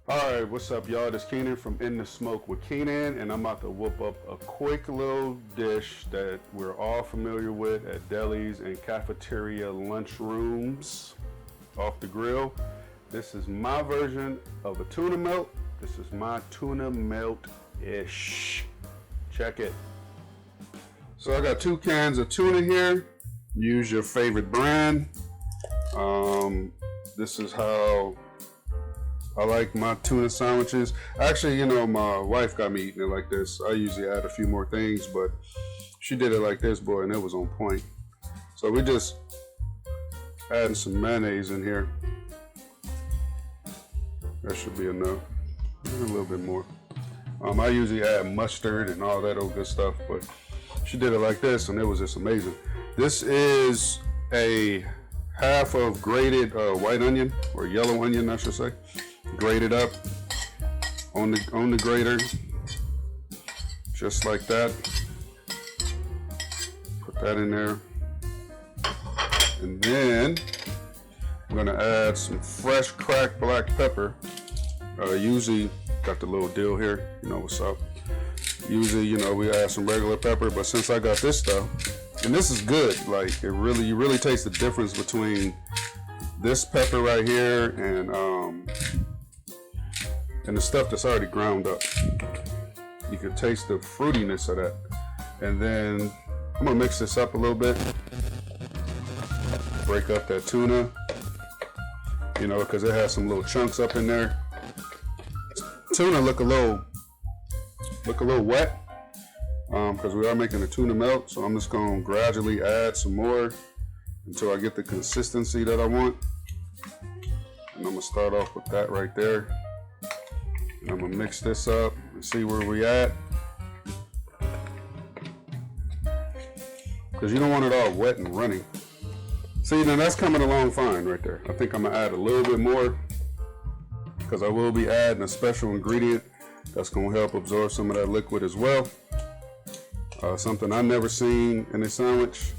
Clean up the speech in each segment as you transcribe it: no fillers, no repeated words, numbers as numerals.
Alright, what's up y'all? This Keenan from In the Smoke with Keenan, and I'm about to whoop up a quick little dish that we're all familiar with at delis and cafeteria lunchrooms off the grill. This is my version of a tuna melt. This is my tuna melt-ish. Check it. So I got 2 cans of tuna here. Use your favorite brand. This is how I like my tuna sandwiches. Actually, you know, my wife got me eating it like this. I usually add a few more things, but she did it like this, boy, and it was on point. So we just adding some mayonnaise in here. That should be enough. A little bit more. I usually add mustard and all that old good stuff, but she did it like this, and it was just amazing. This is a half of grated white onion, or yellow onion, I should say. Grated up on the grater, just like that. Put that in there, and then I'm gonna add some fresh cracked black pepper. Usually got the little deal here, you know what's up. Usually, you know, we add some regular pepper, but since I got this stuff, and this is good, like you really taste the difference between this pepper right here and the stuff that's already ground up. You can taste the fruitiness of that. And then I'm gonna mix this up a little bit. Break up that tuna, you know, because it has some little chunks up in there. Tuna look a little wet, because we are making a tuna melt. So I'm just gonna gradually add some more until I get the consistency that I want. And I'm gonna start off with that right there. And I'm gonna mix this up and see where we at. Because you don't want it all wet and runny. See, now that's coming along fine right there. I think I'm gonna add a little bit more, because I will be adding a special ingredient that's gonna help absorb some of that liquid as well. Something I've never seen in a sandwich,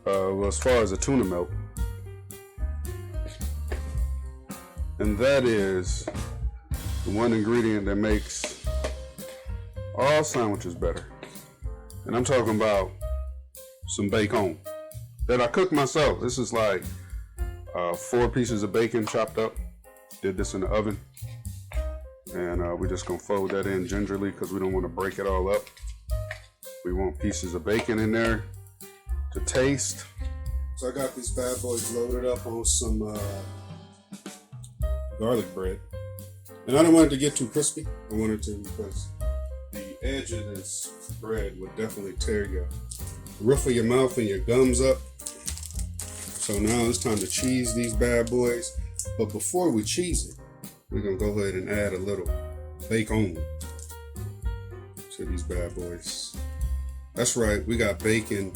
as far as a tuna melt. And that is the one ingredient that makes all sandwiches better. And I'm talking about some bacon that I cooked myself. This is like 4 pieces of bacon chopped up. Did this in the oven. And we're just gonna fold that in gingerly because we don't want to break it all up. We want pieces of bacon in there to taste. So I got these bad boys loaded up on some garlic bread. And I don't want it to get too crispy. I wanted to, because the edge of this bread would definitely tear your roof of your mouth and your gums up. So now it's time to cheese these bad boys. But before we cheese it, we're gonna go ahead and add a little bacon to these bad boys. That's right, we got bacon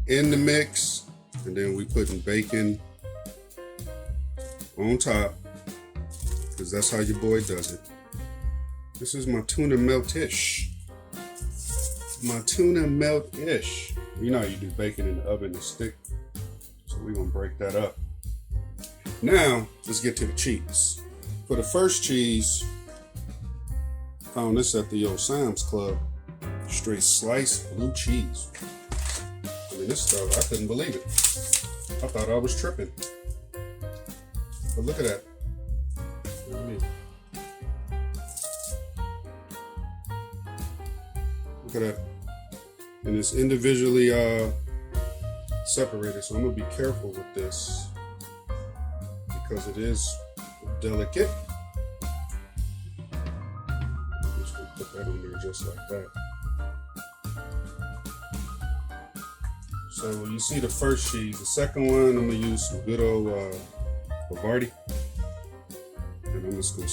in the mix, and then we putting bacon on top, because that's how your boy does it. This is my tuna melt-ish. My tuna melt-ish. You know how you do bacon in the oven to stick. So we're gonna break that up. Now, let's get to the cheese. For the first cheese, found this at the old Sam's Club. Straight sliced blue cheese. I mean, this stuff, I couldn't believe it. I thought I was tripping. But look at that. Look at me. Look at that. And it's individually separated, so I'm gonna be careful with this because it is delicate. I'm just gonna put that on there just like that. So you see the first cheese. The second one, I'm gonna use some good old Havarti. And I'm just gonna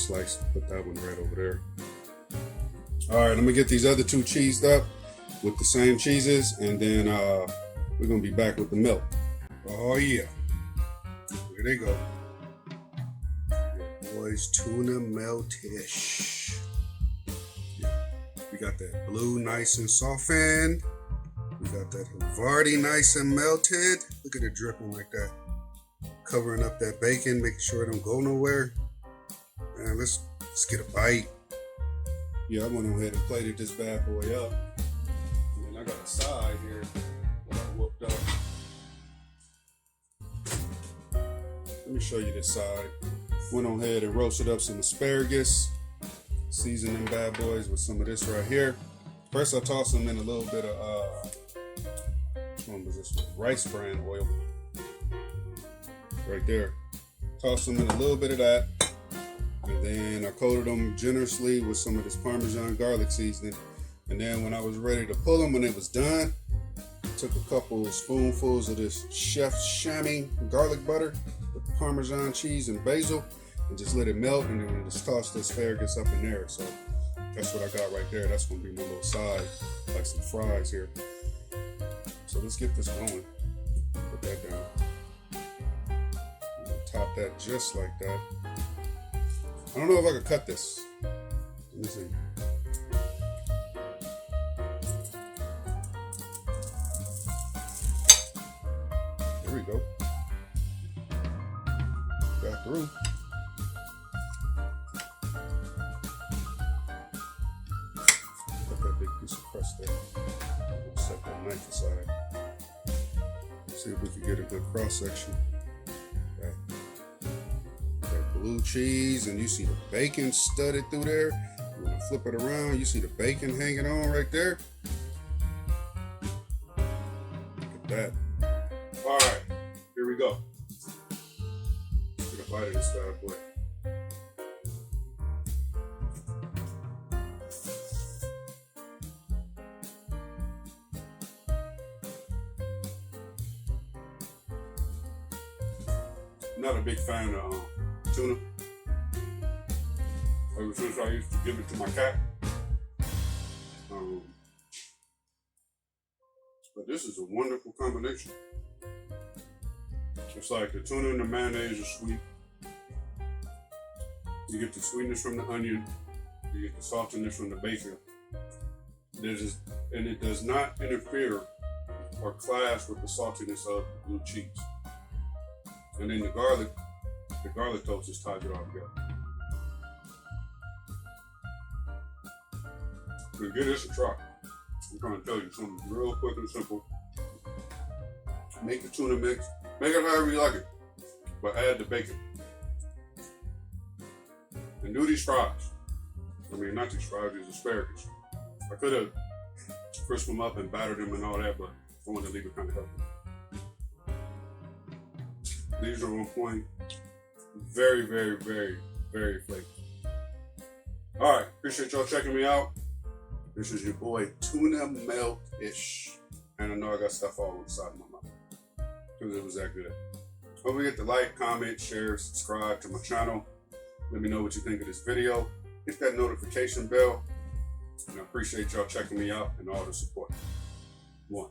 put that one right over there. All right, I'm gonna get these other 2 cheesed up with the same cheeses, and then we're gonna be back with the milk. Oh yeah, here they go. Your boys tuna melt-ish. Yeah. We got that blue nice and softened. We got that Havarti nice and melted. Look at it dripping like that. Covering up that bacon, making sure it don't go nowhere. Man, let's get a bite. Yeah, I went on ahead and plated this bad boy up. And I got a side here that I whooped up. Let me show you this side. Went on ahead and roasted up some asparagus. Seasoned them bad boys with some of this right here. First I tossed them in a little bit of, which one was this one? Rice bran oil. Right there. Tossed them in a little bit of that. And then I coated them generously with some of this Parmesan and Garlic Seasoning. And then when I was ready to pull them, when it was done, I took a couple spoonfuls of this Chef's Chamois garlic butter with Parmesan cheese and basil and just let it melt, and then just toss the asparagus up in there. So that's what I got right there. That's gonna be my little side, like some fries here. So let's get this going. Put that down. Top that just like that. I don't know if I could cut this. Let me see. There we go. Got through. Got that big piece of crust there. We'll set that knife aside. See if we can get a good cross section. Blue cheese, and you see the bacon studded through there. When I flip it around, you see the bacon hanging on right there. Look at that. All right, here we go. Get a bite of this bad boy. I'm not a big fan of tuna. Ever since I used to give it to my cat. But this is a wonderful combination. It's like the tuna and the mayonnaise are sweet. You get the sweetness from the onion. You get the saltiness from the bacon. And it does not interfere or clash with the saltiness of the blue cheese. And then the garlic toast just ties it all together. So give this a try. I'm trying to tell you something real quick and simple. Make the tuna mix. Make it however you like it. But add the bacon. And do these fries. I mean, not these fries, these asparagus. I could have crisped them up and battered them and all that, but I wanted to leave it kind of healthy. These are on point. Very, very, very, very flaky. All right, appreciate y'all checking me out. This is your boy Tuna Melt-ish. And I know I got stuff all on the side of my mouth because it was that good. Don't forget to like, comment, share, subscribe to my channel. Let me know what you think of this video. Hit that notification bell. And I appreciate y'all checking me out and all the support. One.